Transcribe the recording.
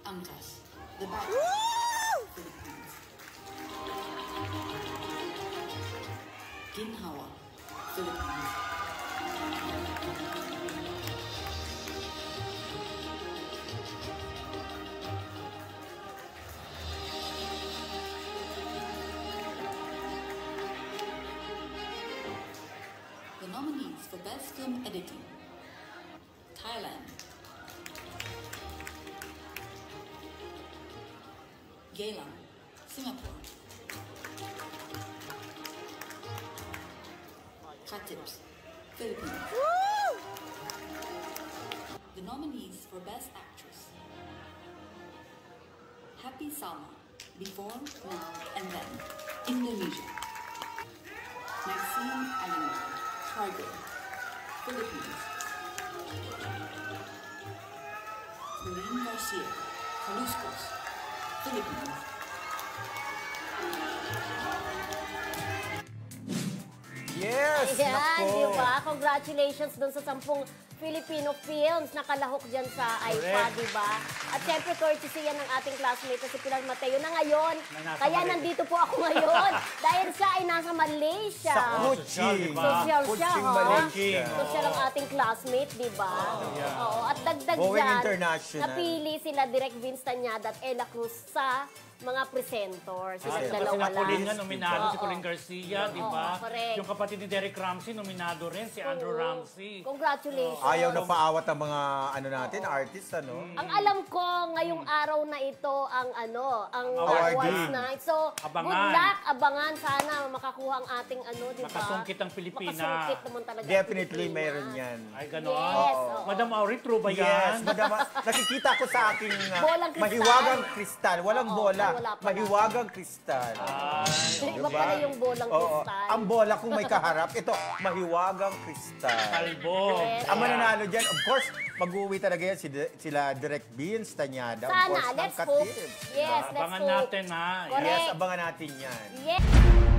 Angkas, the battle, Philippines. Ginhawa, Philippines. The nominees for Best Film Editing: Thailand, Geylang, Singapore, Katips, Philippines. The nominees for Best Actress: Happy Salma, Before, Now, and Then, Indonesia. Maxine Aguilar, Cargo, Philippines. Celine Garcia, Caluscos, Philippines. Yes! Ayan, Nako. di ba? Congratulations dun sa 10 Filipino films na kalahok dyan sa IFA, di ba? At syempre, courtesy yan ng ating classmate na si Pilar Mateo na ngayon. Kaya nandito po ako ngayon. Dahil siya ay nasa Malaysia. Sa Kuching. Social siya, Kuching, ha? Malaysia. Social ang ating classmate, di ba? Oo. At dagdag Going dyan, international. napili sila Direk Vince Tañada at Ella Cruz sa mga presenters. Silang Kasi dalawa Napoleon nga lang. nominado si Oo. Colleen Garcia, di ba? correct. Yung kapatid ni Derek Ramsey, nominado rin, si Andrew Ramsey. Congratulations. Ayaw na paawat ang mga natin, artist, ano? Ang alam ko, ngayong araw na ito ang ang Awarding. awards night. So, Abangan. good luck, abangan. Sana makakuha ang ating di ba? Makasungkit ang Pilipina. Makasungkit naman talaga ang Definitely Pilipinas. meron yan. Ay, gano'n. Yes, oo. Madam Aurie, true ba Yes, yan? madama, nakikita ko sa aking Bolang kristal. mahiwagang kristal. Walang Oo, bola. wala pala. Mahiwagang kristal. Iba pala yung bolang Oo. kristal. Ang bola kung may kaharap, ito, mahiwagang kristal. Kalbo. Yes. Ang mananalo dyan, of course, mag-uwi talaga yan sila Direk Vince Tañada. Of Sana, course, ng let's hope. Katips. Yes, let's Abangan hope. natin, ha? Correct. Yes, abangan natin yan. Yes.